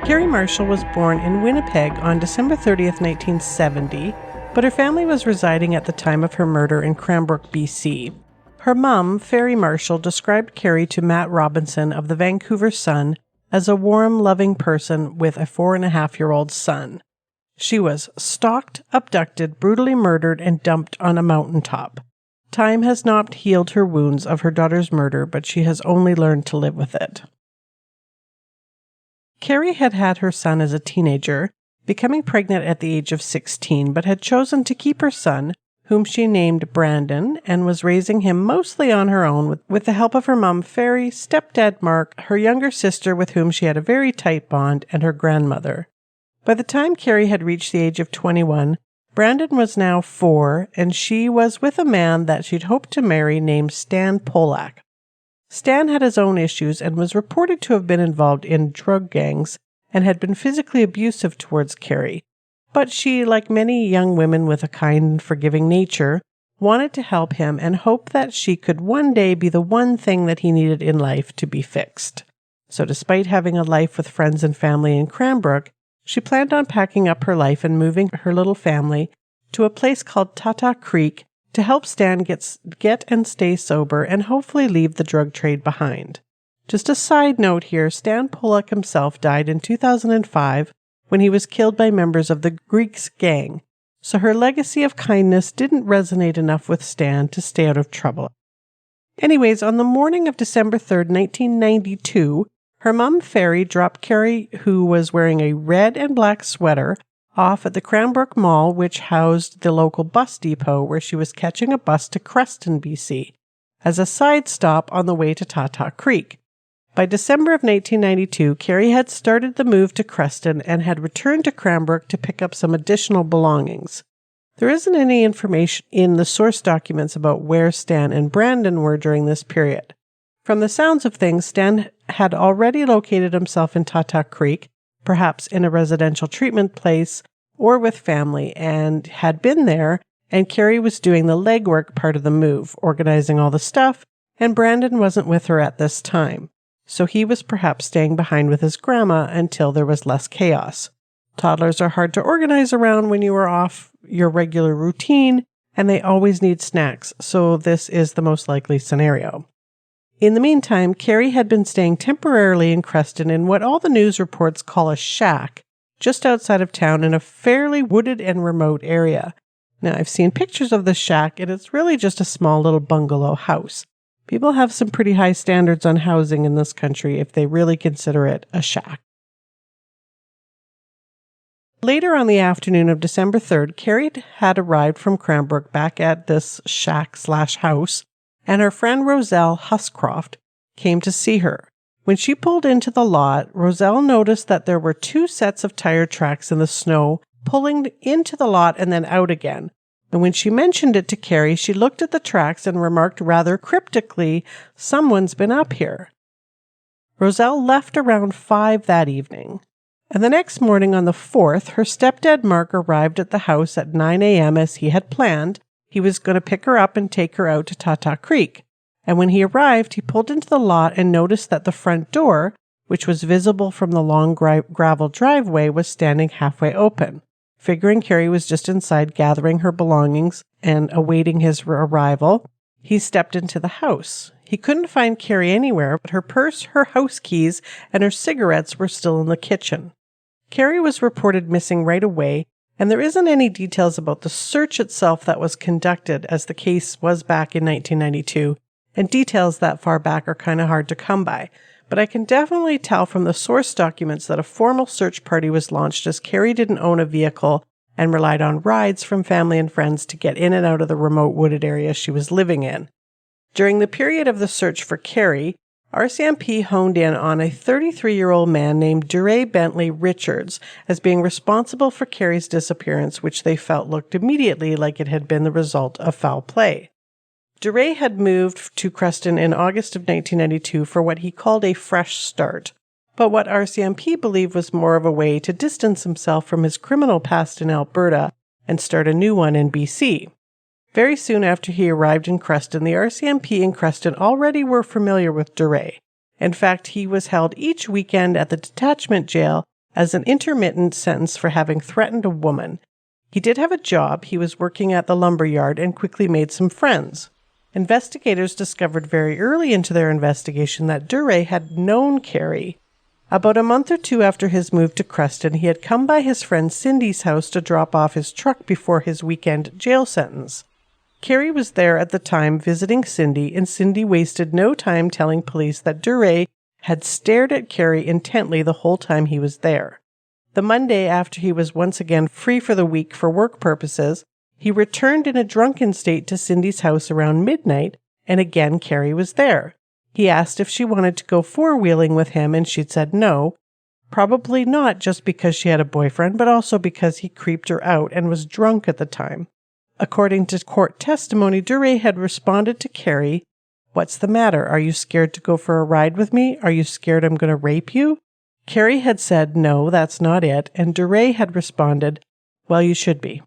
Carrie Marshall was born in Winnipeg on December 30th, 1970, but her family was residing at the time of her murder in Cranbrook, BC. Her mom, Carrie Marshall, described Carrie to Matt Robinson of the Vancouver Sun as a warm, loving person with a 4.5-year-old son. She was stalked, abducted, brutally murdered, and dumped on a mountaintop. Time has not healed her wounds of her daughter's murder, but she has only learned to live with it. Carrie had had her son as a teenager, becoming pregnant at the age of 16, but had chosen to keep her son, whom she named Brandon, and was raising him mostly on her own with the help of her mom, Ferry, stepdad Mark, her younger sister with whom she had a very tight bond, and her grandmother. By the time Carrie had reached the age of 21, Brandon was now 4, and she was with a man that she'd hoped to marry named Stan Polak. Stan had his own issues and was reported to have been involved in drug gangs and had been physically abusive towards Carrie. But she, like many young women with a kind and forgiving nature, wanted to help him and hoped that she could one day be the one thing that he needed in life to be fixed. So despite having a life with friends and family in Cranbrook, she planned on packing up her life and moving her little family to a place called Tata Creek to help Stan get and stay sober and hopefully leave the drug trade behind. Just a side note here, Stan Polak himself died in 2005 when he was killed by members of the Greeks gang, so her legacy of kindness didn't resonate enough with Stan to stay out of trouble. Anyways, on the morning of December 3rd, 1992, her mom, Ferry, dropped Carrie, who was wearing a red and black sweater, off at the Cranbrook Mall, which housed the local bus depot where she was catching a bus to Creston, BC, as a side stop on the way to Tata Creek. By December of 1992, Carrie had started the move to Creston and had returned to Cranbrook to pick up some additional belongings. There isn't any information in the source documents about where Stan and Brandon were during this period. From the sounds of things, Stan had already located himself in Tata Creek, perhaps in a residential treatment place or with family, and had been there, and Carrie was doing the legwork part of the move, organizing all the stuff, and Brandon wasn't with her at this time. So he was perhaps staying behind with his grandma until there was less chaos. Toddlers are hard to organize around when you are off your regular routine, and they always need snacks, so this is the most likely scenario. In the meantime, Carrie had been staying temporarily in Creston in what all the news reports call a shack, just outside of town in a fairly wooded and remote area. Now, I've seen pictures of the shack, and it's really just a small little bungalow house. People have some pretty high standards on housing in this country if they really consider it a shack. Later on the afternoon of December 3rd, Carrie had arrived from Cranbrook back at this shack/house, and her friend Roselle Huscroft came to see her. When she pulled into the lot, Roselle noticed that there were 2 sets of tire tracks in the snow pulling into the lot and then out again. And when she mentioned it to Carrie, she looked at the tracks and remarked rather cryptically, "Someone's been up here." Roselle left around 5 that evening. And the next morning on the 4th, her stepdad Mark arrived at the house at 9 a.m. as he had planned. He was going to pick her up and take her out to Tata Creek. And when he arrived, he pulled into the lot and noticed that the front door, which was visible from the long gravel driveway, was standing halfway open. Figuring Carrie was just inside gathering her belongings and awaiting his arrival, he stepped into the house. He couldn't find Carrie anywhere, but her purse, her house keys, and her cigarettes were still in the kitchen. Carrie was reported missing right away, and there isn't any details about the search itself that was conducted, as the case was back in 1992, and details that far back are kind of hard to come by. But I can definitely tell from the source documents that a formal search party was launched, as Carrie didn't own a vehicle and relied on rides from family and friends to get in and out of the remote wooded area she was living in. During the period of the search for Carrie, RCMP honed in on a 33-year-old man named Duray Bentley Richards as being responsible for Carrie's disappearance, which they felt looked immediately like it had been the result of foul play. Duray had moved to Creston in August of 1992 for what he called a fresh start, but what RCMP believed was more of a way to distance himself from his criminal past in Alberta and start a new one in BC. Very soon after he arrived in Creston, the RCMP in Creston already were familiar with Duray. In fact, he was held each weekend at the detachment jail as an intermittent sentence for having threatened a woman. He did have a job. He was working at the lumber yard and quickly made some friends. Investigators discovered very early into their investigation that Duray had known Carrie. About a month or two after his move to Creston, he had come by his friend Cindy's house to drop off his truck before his weekend jail sentence. Carrie was there at the time visiting Cindy, and Cindy wasted no time telling police that Duray had stared at Carrie intently the whole time he was there. The Monday after he was once again free for the week for work purposes, he returned in a drunken state to Cindy's house around midnight, and again Carrie was there. He asked if she wanted to go four-wheeling with him, and she'd said no, probably not just because she had a boyfriend, but also because he creeped her out and was drunk at the time. According to court testimony, Duray had responded to Carrie, "What's the matter? Are you scared to go for a ride with me? Are you scared I'm going to rape you?" Carrie had said, "No, that's not it," and Duray had responded, "Well, you should be."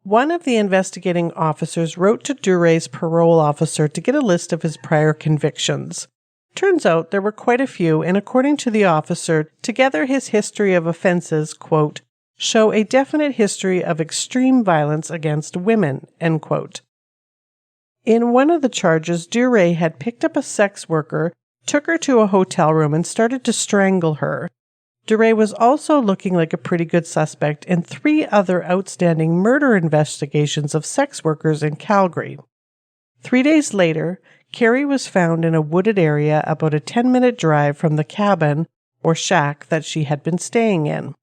One of the investigating officers wrote to Duray's parole officer to get a list of his prior convictions. Turns out there were quite a few, and according to the officer, together his history of offenses, quote, show a definite history of extreme violence against women, end quote. In one of the charges, Duray had picked up a sex worker, took her to a hotel room, and started to strangle her. Duray was also looking like a pretty good suspect in 3 other outstanding murder investigations of sex workers in Calgary. 3 days later, Carrie was found in a wooded area about a 10-minute drive from the cabin or shack that she had been staying in.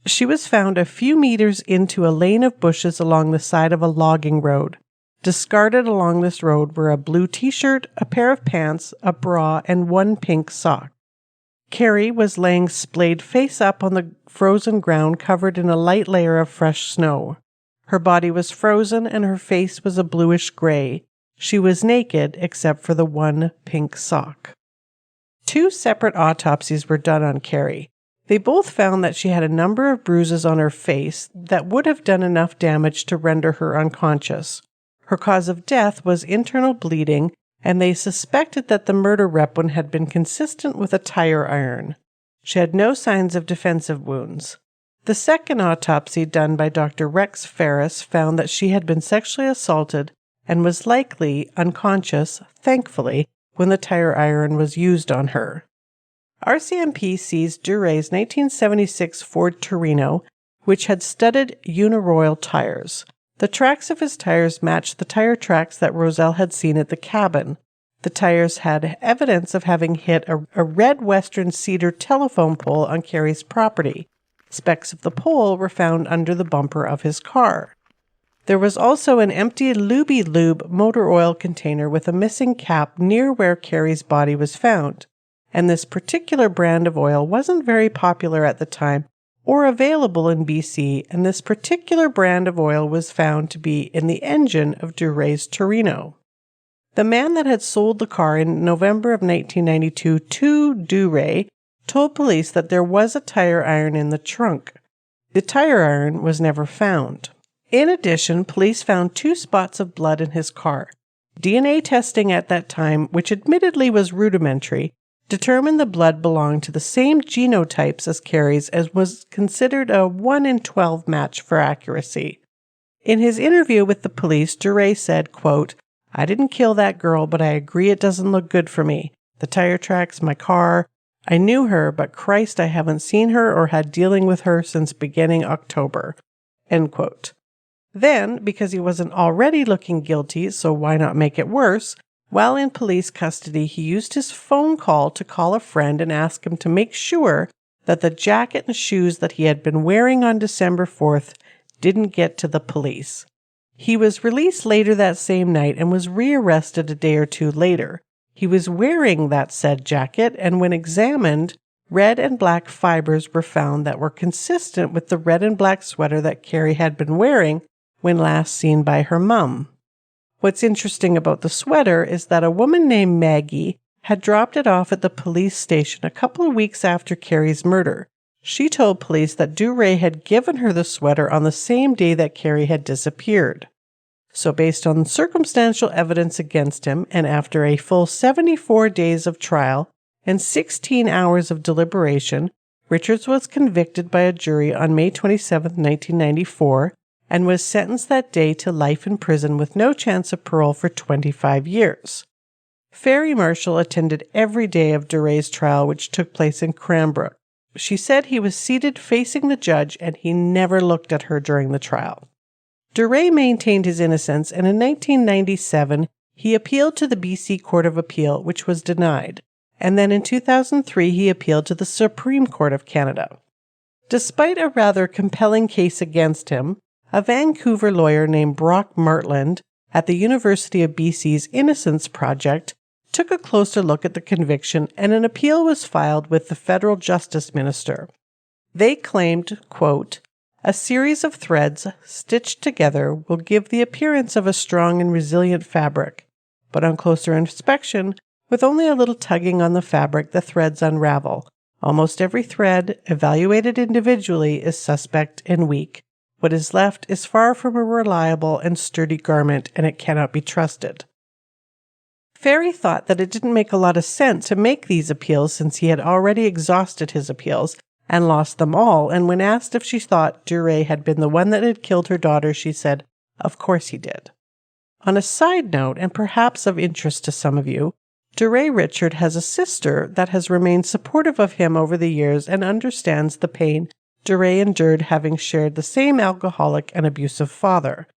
She was found a few meters into a lane of bushes along the side of a logging road. Discarded along this road were a blue t-shirt, a pair of pants, a bra, and 1 pink sock. Carrie was laying splayed face up on the frozen ground covered in a light layer of fresh snow. Her body was frozen and her face was a bluish gray. She was naked except for the 1 pink sock. 2 separate autopsies were done on Carrie. They both found that she had a number of bruises on her face that would have done enough damage to render her unconscious. Her cause of death was internal bleeding, and they suspected that the murder weapon had been consistent with a tire iron. She had no signs of defensive wounds. The second autopsy done by Dr. Rex Ferris found that she had been sexually assaulted and was likely unconscious, thankfully, when the tire iron was used on her. RCMP seized Duray's 1976 Ford Torino, which had studded Uniroyal tires. The tracks of his tires matched the tire tracks that Roselle had seen at the cabin. The tires had evidence of having hit a red Western cedar telephone pole on Carrie's property. Specks of the pole were found under the bumper of his car. There was also an empty Lube motor oil container with a missing cap near where Carrie's body was found, and this particular brand of oil wasn't very popular at the time or available in BC, and this particular brand of oil was found to be in the engine of Duray's Torino. The man that had sold the car in November of 1992 to Duray told police that there was a tire iron in the trunk. The tire iron was never found. In addition, police found 2 spots of blood in his car. DNA testing at that time, which admittedly was rudimentary, determined the blood belonged to the same genotypes as Carrie's, as was considered a 1 in 12 match for accuracy. In his interview with the police, Duray said, quote, "I didn't kill that girl, but I agree it doesn't look good for me. The tire tracks, my car. I knew her, but Christ, I haven't seen her or had dealing with her since beginning October." End quote. Then, because he wasn't already looking guilty, so why not make it worse? While in police custody, he used his phone call to call a friend and ask him to make sure that the jacket and shoes that he had been wearing on December 4th didn't get to the police. He was released later that same night and was rearrested a day or 2 later. He was wearing that said jacket, and when examined, red and black fibers were found that were consistent with the red and black sweater that Carrie had been wearing when last seen by her mum. What's interesting about the sweater is that a woman named Maggie had dropped it off at the police station a couple of weeks after Carrie's murder. She told police that Duray had given her the sweater on the same day that Carrie had disappeared. So based on circumstantial evidence against him, and after a full 74 days of trial and 16 hours of deliberation, Richards was convicted by a jury on May 27, 1994, and was sentenced that day to life in prison with no chance of parole for 25 years. Carrie Marshall attended every day of Duray's trial, which took place in Cranbrook. She said he was seated facing the judge and he never looked at her during the trial. Duray maintained his innocence, and in 1997, he appealed to the BC Court of Appeal, which was denied. And then in 2003, he appealed to the Supreme Court of Canada. Despite a rather compelling case against him, a Vancouver lawyer named Brock Martland at the University of BC's Innocence Project took a closer look at the conviction, and an appeal was filed with the federal justice minister. They claimed, quote, "A series of threads stitched together will give the appearance of a strong and resilient fabric, but on closer inspection, with only a little tugging on the fabric, the threads unravel. Almost every thread, evaluated individually, is suspect and weak. What is left is far from a reliable and sturdy garment, and it cannot be trusted." Carrie thought that it didn't make a lot of sense to make these appeals since he had already exhausted his appeals and lost them all, and when asked if she thought Duray had been the one that had killed her daughter, she said, "Of course he did." On a side note, and perhaps of interest to some of you, Duray Richard has a sister that has remained supportive of him over the years and understands the pain Duray endured having shared the same alcoholic and abusive father.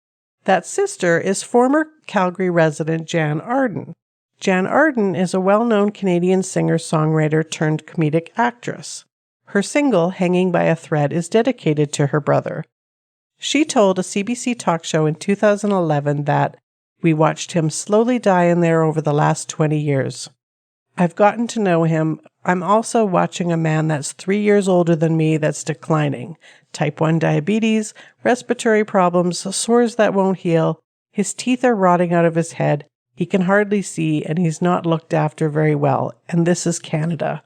That sister is former Calgary resident Jan Arden. Jan Arden is a well-known Canadian singer-songwriter turned comedic actress. Her single, Hanging by a Thread, is dedicated to her brother. She told a CBC talk show in 2011 that, "We watched him slowly die in there over the last 20 years. I've gotten to know him. I'm also watching a man that's 3 years older than me that's declining. Type 1 diabetes, respiratory problems, sores that won't heal. His teeth are rotting out of his head. He can hardly see, and he's not looked after very well. And this is Canada.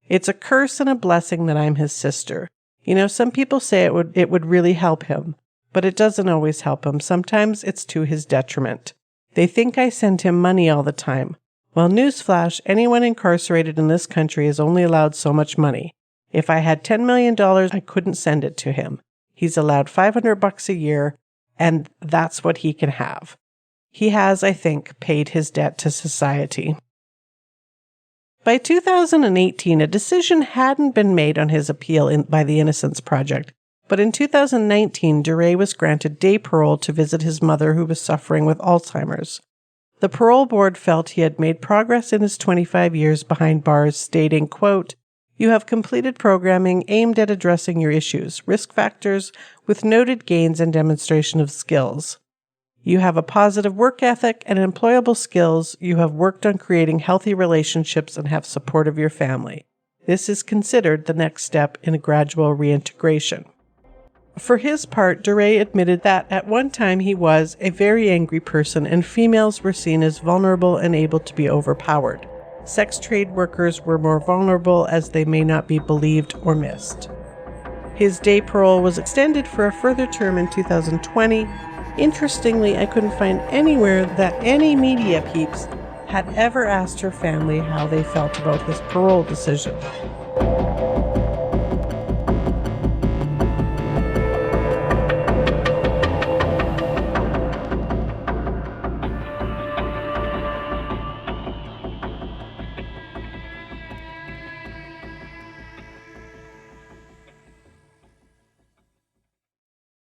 It's a curse and a blessing that I'm his sister. You know, some people say it would really help him, but it doesn't always help him. Sometimes it's to his detriment. They think I send him money all the time. Well, newsflash, anyone incarcerated in this country is only allowed so much money. If I had $10 million, I couldn't send it to him. He's allowed $500 a year, and that's what he can have. He has, I think, paid his debt to society." By 2018, a decision hadn't been made on his appeal by the Innocence Project, but in 2019, Duray was granted day parole to visit his mother who was suffering with Alzheimer's. The parole board felt he had made progress in his 25 years behind bars, stating, quote, "You have completed programming aimed at addressing your issues, risk factors, with noted gains and demonstration of skills. You have a positive work ethic and employable skills. You have worked on creating healthy relationships and have support of your family. This is considered the next step in a gradual reintegration." For his part, Duray admitted that at one time he was a very angry person and females were seen as vulnerable and able to be overpowered. Sex trade workers were more vulnerable as they may not be believed or missed. His day parole was extended for a further term in 2020. Interestingly, I couldn't find anywhere that any media peeps had ever asked her family how they felt about his parole decision.